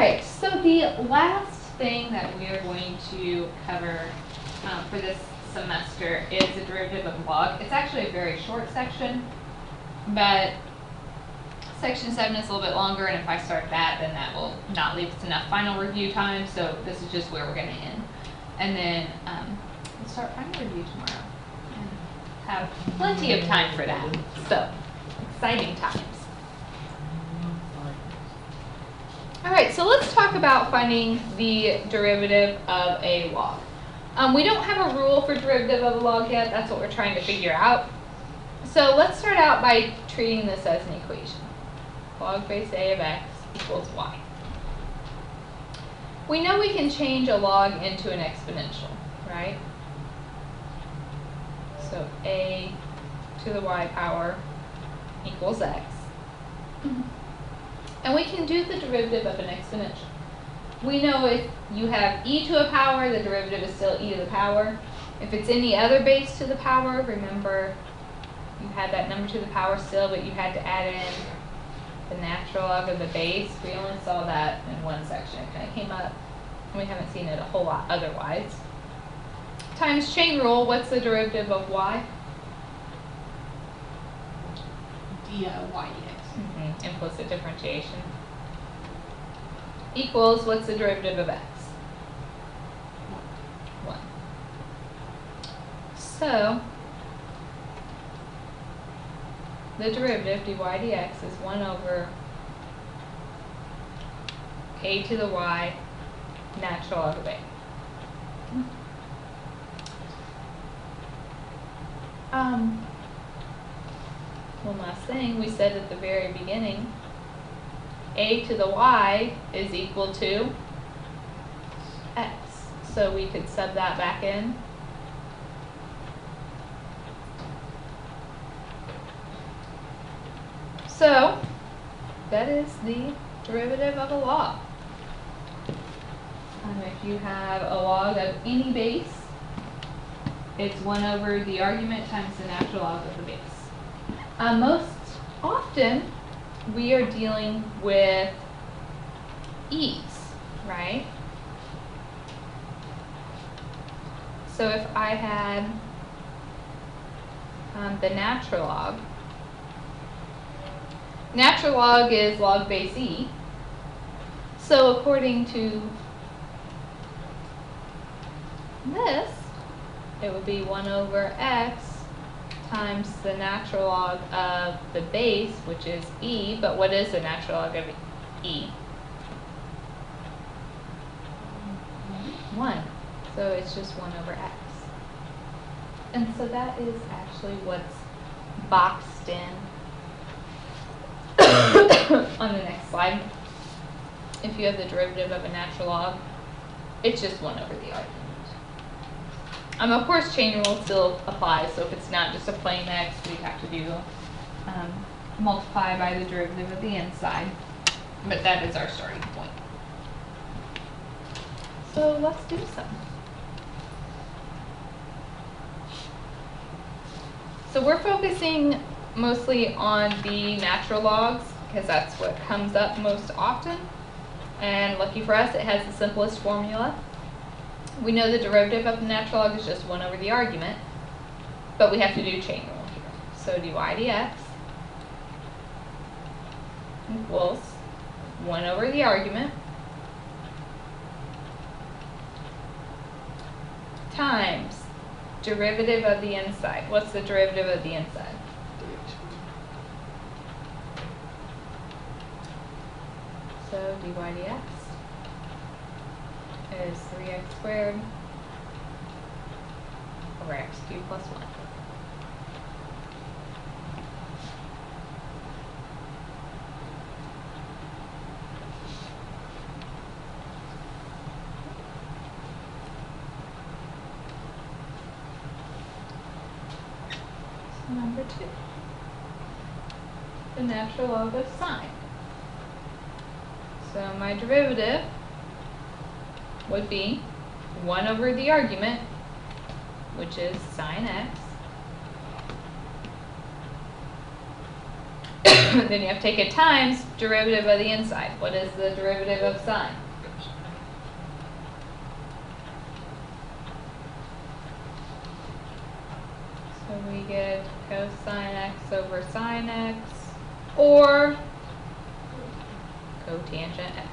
right, so the last thing that we are going to cover for this semester is the derivative of log. It's actually a very short section, but section 7 is a little bit longer, and if I start that, then that will not leave us enough final review time, so this is just where we're going to end. And then we'll start final review tomorrow and have plenty of time for that. So, exciting times. All right, so let's talk about finding the derivative of a log. We don't have a rule for derivative of a log yet. That's what we're trying to figure out. So let's start out by treating this as an equation. Log base a of x equals y. We know we can change a log into an exponential, right? So a to the y power equals x. And we can do the derivative of an exponential. We know if you have e to a power, the derivative is still e to the power. If it's any other base to the power, remember you had that number to the power still, but you had to add in the natural log of the base. We only saw that in one section. It kind of came up, and we haven't seen it a whole lot otherwise. Times chain rule, what's the derivative of y? dy dx. Implicit differentiation. Equals, what's the derivative of x? 1. So, the derivative, dy dx, is 1 over a to the y natural log of a. One last thing, we said at the very beginning, a to the y is equal to x. So we could sub that back in. So that is the derivative of a log. If you have a log of any base, it's 1 over the argument times the natural log of the base. Most often, we are dealing with e's, right? So if I had the natural log is log base e. So according to this, it would be 1 over x times the natural log of the base, which is e, but what is the natural log of e? 1. So it's just 1 over x. And so that is actually what's boxed in on the next slide. If you have the derivative of a natural log, it's just 1 over the argument. Of course, chain rule still applies, so if it's not just a plain x, we'd have to do multiply by the derivative of the inside. But that is our starting point. So let's do some. So we're focusing mostly on the natural logs, because that's what comes up most often. And lucky for us, it has the simplest formula. We know the derivative of the natural log is just 1 over the argument, but we have to do chain rule here. So dy dx equals 1 over the argument times derivative of the inside. What's the derivative of the inside? So dy dx is 3x squared over x cubed plus 1. So number 2, the natural log of sine. So my derivative would be 1 over the argument, which is sine x, Then you have to take a times derivative of the inside. What is the derivative of sine? So we get cosine x over sine x, or cotangent x.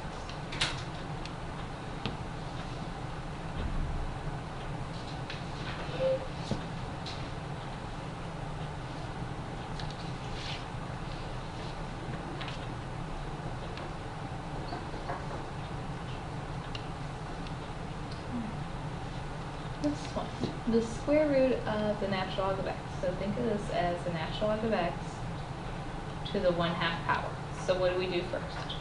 This one, the square root of the natural log of x. So think of this as the natural log of x to the 1/2 power. So what do we do first?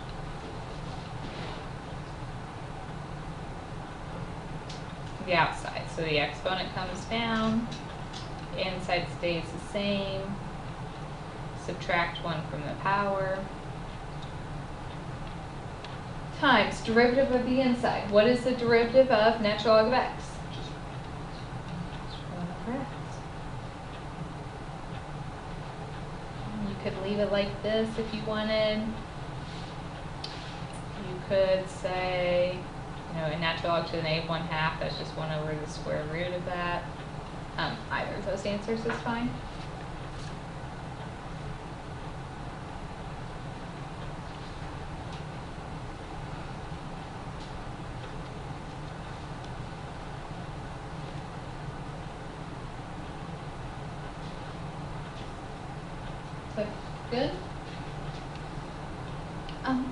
The outside. So the exponent comes down, the inside stays the same, subtract 1 from the power, times derivative of the inside. What is the derivative of natural log of x? 1 over x. You could leave it like this if you wanted. You could say, a natural log to the -1/2, that's just 1 over the square root of that. Either of those answers is fine. So, good?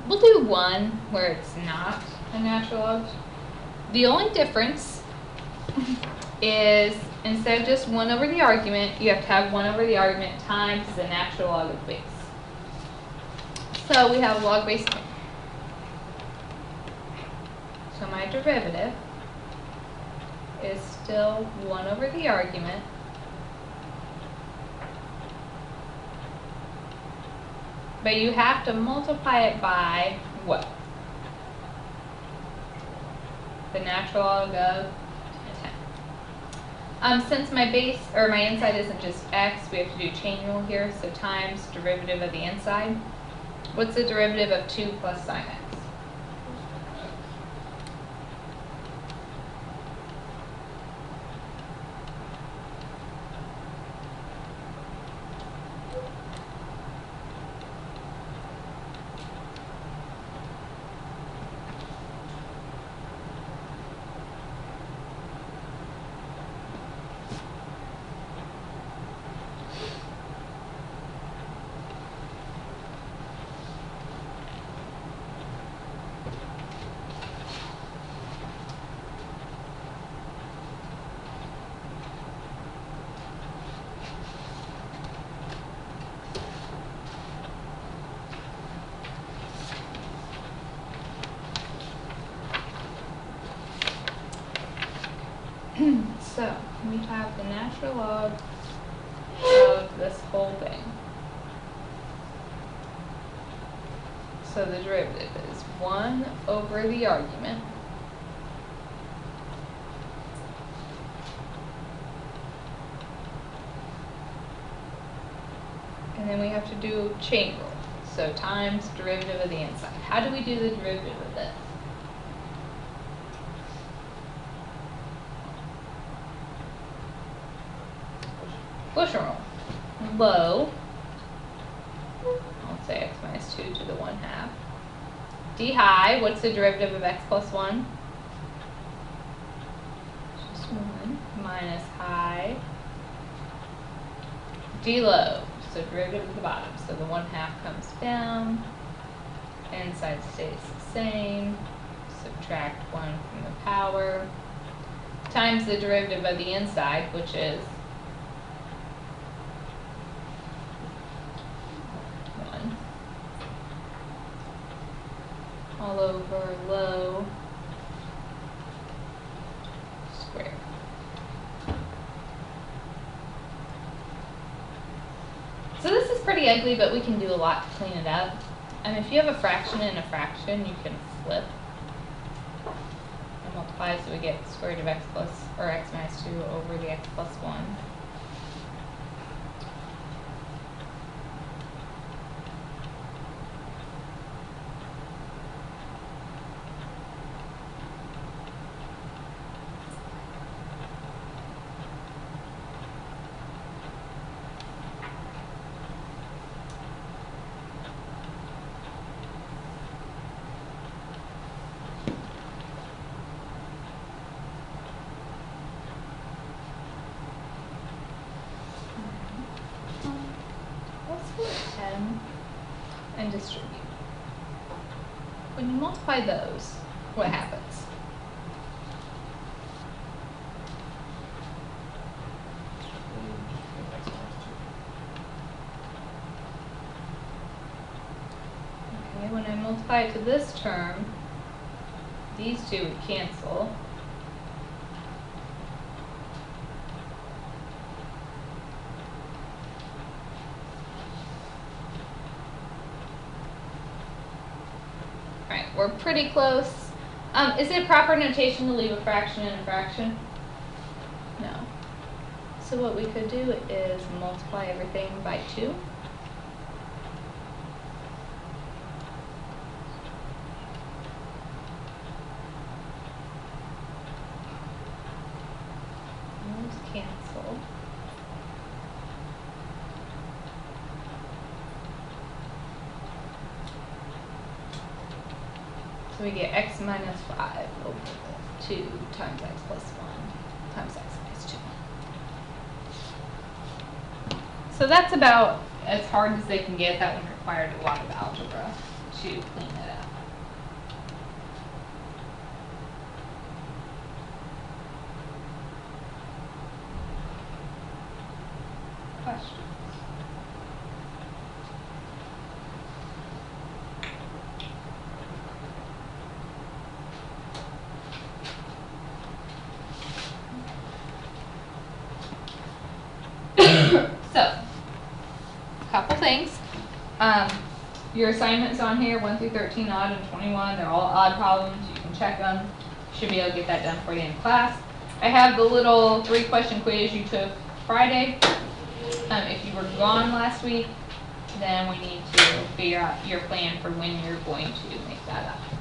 We'll do one where it's not a natural log. The only difference is instead of just 1 over the argument, you have to have 1 over the argument times the natural log of base. So we have log base 10. So my derivative is still 1 over the argument but you have to multiply it by what? The natural log of 10. Since my base or my inside isn't just x, we have to do chain rule here. So times derivative of the inside. What's the derivative of 2 plus sine x? So we have the natural log of this whole thing. So the derivative is 1 over the argument and then we have to do chain rule. So times derivative of the inside. How do we do the derivative of this? Quotient rule. Low, I'll say x minus 2 to the 1/2. D high, what's the derivative of x plus 1? Just 1 minus high. D low, so derivative of the bottom. So the 1/2 comes down, inside stays the same, subtract 1 from the power, times the derivative of the inside, which is 1 all over low squared. So this is pretty ugly, but we can do a lot to clean it up. And if you have a fraction and a fraction, you can flip and multiply, so we get the square root of x plus, or x minus 2 over the x plus 1. distribute. When you multiply those, what happens? Okay, when I multiply it to this term, these two would cancel. Alright, we're pretty close. Is it proper notation to leave a fraction in a fraction? No. So what we could do is multiply everything by 2. Those cancel. So we get x minus 5 over 2 times x plus 1 times x minus 2. So that's about as hard as they can get. That one required a lot of algebra to clean it up. Questions? So, couple things. Your assignments on here, 1 through 13 odd and 21, they're all odd problems. You can check them. Should be able to get that done for you in class. I have the little 3-question quiz you took Friday. If you were gone last week, then we need to figure out your plan for when you're going to make that up.